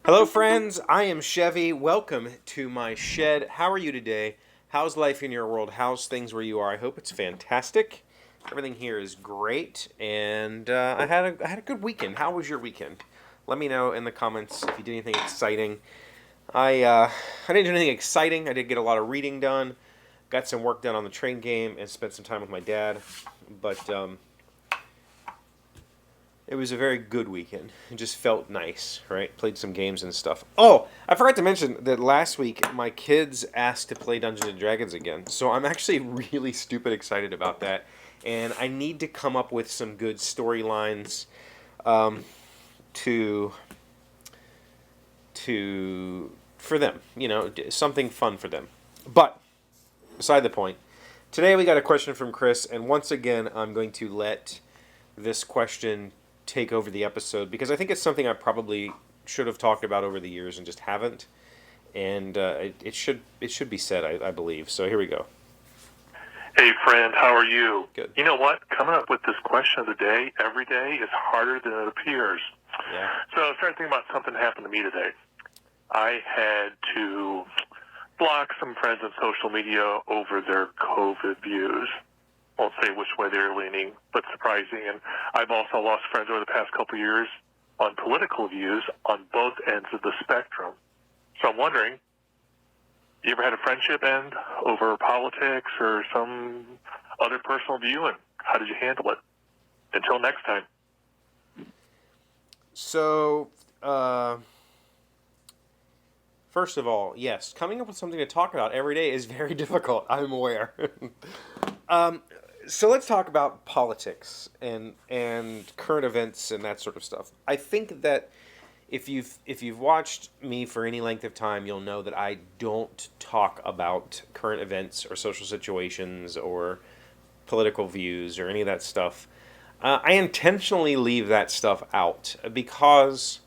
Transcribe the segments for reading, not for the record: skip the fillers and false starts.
Hello, friends. I am Chevee. Welcome to my shed. How are you today? How's life in your world? How's things where you are? I hope it's fantastic. Everything here is great, and I had a good weekend. How was your weekend? Let me know in the comments if you did anything exciting. I didn't do anything exciting. I did get a lot of reading done, got some work done on the train game, and spent some time with my dad. But it was a very good weekend. It just felt nice, right? Played some games and stuff. Oh, I forgot to mention that last week my kids asked to play Dungeons and Dragons again. So I'm actually really stupid excited about that. And I need to come up with some good storylines to for them. You know, something fun for them. But beside the point, today we got a question from Chris, and once again I'm going to let this question take over the episode because I think it's something I probably should have talked about over the years and just haven't. And it should be said, I believe. So here we go. Hey friend, how are you? Good. You know what? Coming up with this question of the day every day is harder than it appears. Yeah. So I started thinking about something that happened to me today. I had to block some friends on social media over their COVID views. Won't say which way they're leaning, but surprising. And I've also lost friends over the past couple of years on political views on both ends of the spectrum. So I'm wondering, you ever had a friendship end over politics or some other personal view, and how did you handle it? Until next time. So, first of all, yes, coming up with something to talk about every day is very difficult. I'm aware. So let's talk about politics and current events and that sort of stuff. I think that if you've watched me for any length of time, you'll know that I don't talk about current events or social situations or political views or any of that stuff. I intentionally leave that stuff out because,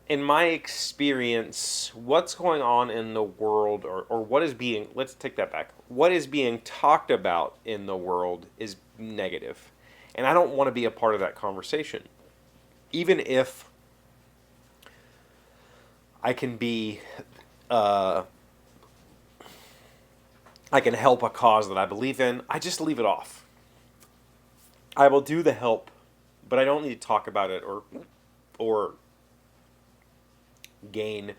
in my experience, what's going on in the world, or what is being, let's take that back, what is being talked about in the world is negative. And I don't want to be a part of that conversation. Even if I can be, I can help a cause that I believe in, I just leave it off. I will do the help, but I don't need to talk about it or gain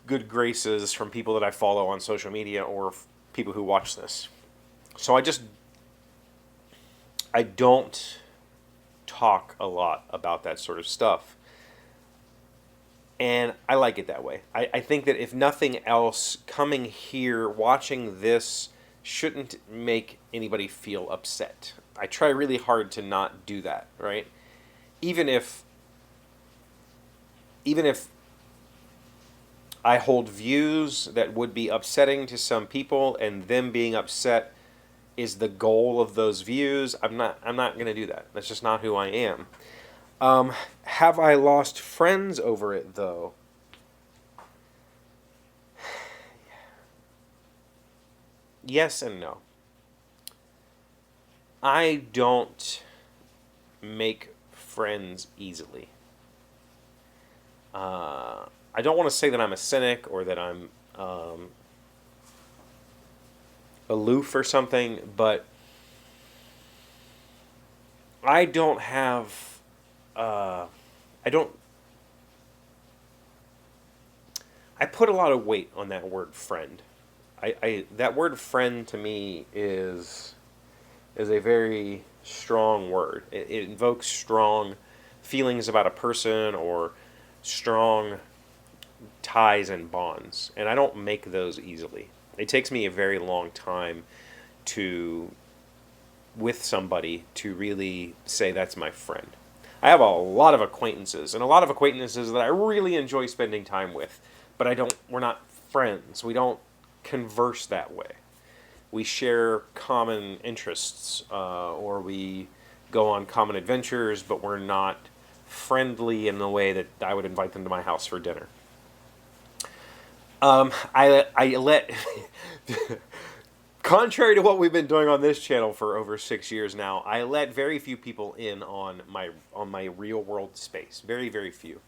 good graces from people that I follow on social media or people who watch this. So I don't talk a lot about that sort of stuff. And I like it that way. I think that if nothing else, coming here, watching this shouldn't make anybody feel upset. I try really hard to not do that, right? Even if I hold views that would be upsetting to some people, and them being upset is the goal of those views, I'm not going to do that. That's just not who I am. Have I lost friends over it, though? Yes and no. I don't make friends easily. I don't want to say that I'm a cynic or that I'm aloof or something, but I don't have, I put a lot of weight on that word friend. That word friend to me is a very strong word. It invokes strong feelings about a person or strong ties and bonds, and I don't make those easily. It takes me a very long time with somebody to really say that's my friend. I have a lot of acquaintances that I really enjoy spending time with, but we're not friends. We don't converse that way. We share common interests, or we go on common adventures, but we're not friendly in the way that I would invite them to my house for dinner. I let, contrary to what we've been doing on this channel for over 6 years now, I let very few people in on my real world space. Very, very few.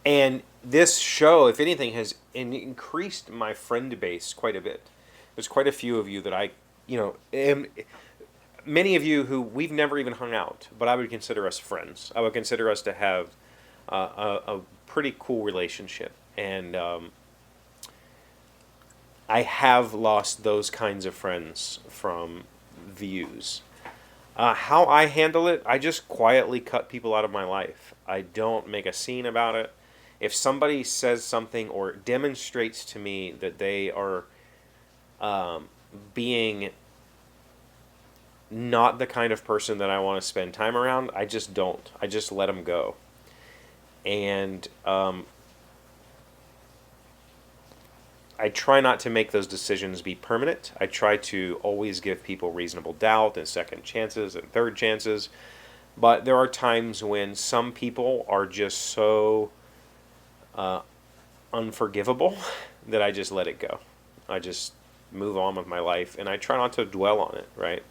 And this show, if anything, has increased my friend base quite a bit. There's quite a few of you that I, many of you who we've never even hung out, but I would consider us friends. I would consider us to have a pretty cool relationship. And I have lost those kinds of friends from views. How I handle it, I just quietly cut people out of my life. I don't make a scene about it. If somebody says something or demonstrates to me that they are being not the kind of person that I want to spend time around, I just don't. I just let them go. And I try not to make those decisions be permanent. I try to always give people reasonable doubt and second chances and third chances. But there are times when some people are just so unforgivable that I just let it go. I just move on with my life, and I try not to dwell on it, right?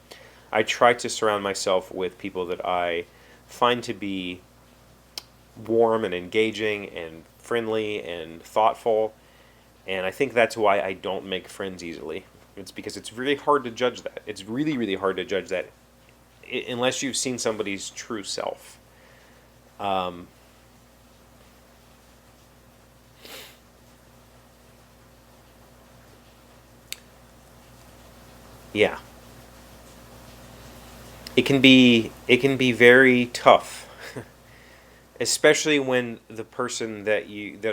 I try to surround myself with people that I find to be warm and engaging and friendly and thoughtful, and I think that's why I don't make friends easily. It's because it's really hard to judge that. It's really, really hard to judge that unless you've seen somebody's true self. Yeah. It can be very tough, especially when the person that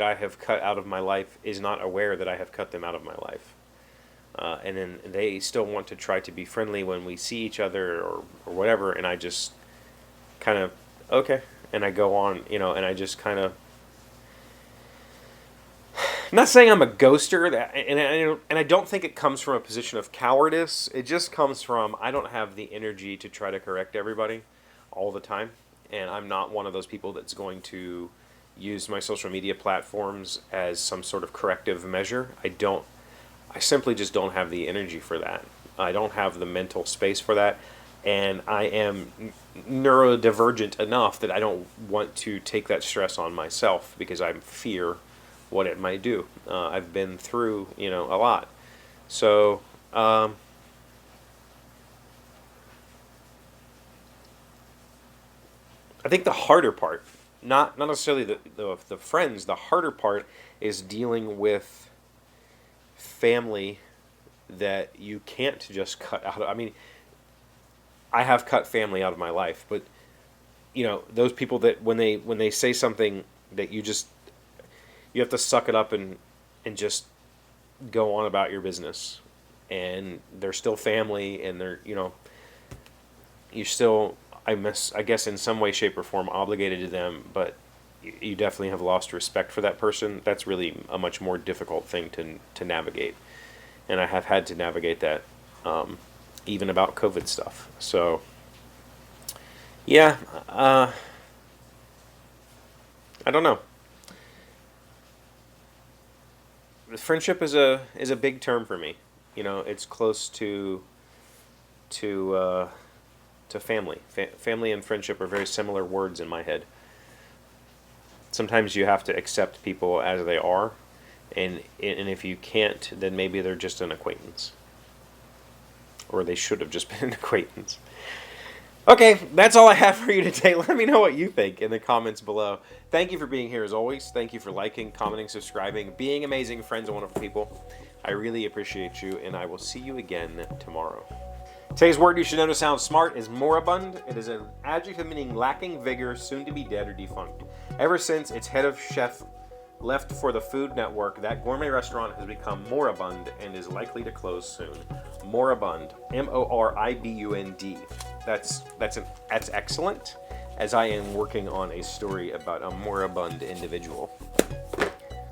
I have cut out of my life is not aware that I have cut them out of my life. And then they still want to try to be friendly when we see each other or whatever, and I just kind of, okay, and I go on, and I just kind of, I'm not saying I'm a ghoster, and I don't think it comes from a position of cowardice. It just comes from I don't have the energy to try to correct everybody all the time, and I'm not one of those people that's going to use my social media platforms as some sort of corrective measure. I simply just don't have the energy for that. I don't have the mental space for that, and I am neurodivergent enough that I don't want to take that stress on myself because I fear what it might do. I've been through, a lot. So, I think the harder part, not necessarily the friends, the harder part is dealing with family that you can't just cut out of. I mean, I have cut family out of my life, but those people that when they say something that you have to suck it up and just go on about your business, and they're still family, and they're you're still I guess in some way, shape, or form obligated to them, but you definitely have lost respect for that person. That's really a much more difficult thing to navigate, and I have had to navigate that even about COVID stuff. So yeah, I don't know. Friendship is a big term for me. It's close to family. Family and friendship are very similar words in my head. Sometimes you have to accept people as they are, and if you can't, then maybe they're just an acquaintance, or they should have just been an acquaintance. Okay, that's all I have for you today. Let me know what you think in the comments below. Thank you for being here as always. Thank you for liking, commenting, subscribing, being amazing friends and wonderful people. I really appreciate you, and I will see you again tomorrow. Today's word you should know to sound smart is moribund. It is an adjective meaning lacking vigor, soon to be dead or defunct. Ever since its head of chef left for the Food Network, that gourmet restaurant has become moribund and is likely to close soon. Moribund, M-O-R-I-B-U-N-D. That's excellent, as I am working on a story about a moribund individual.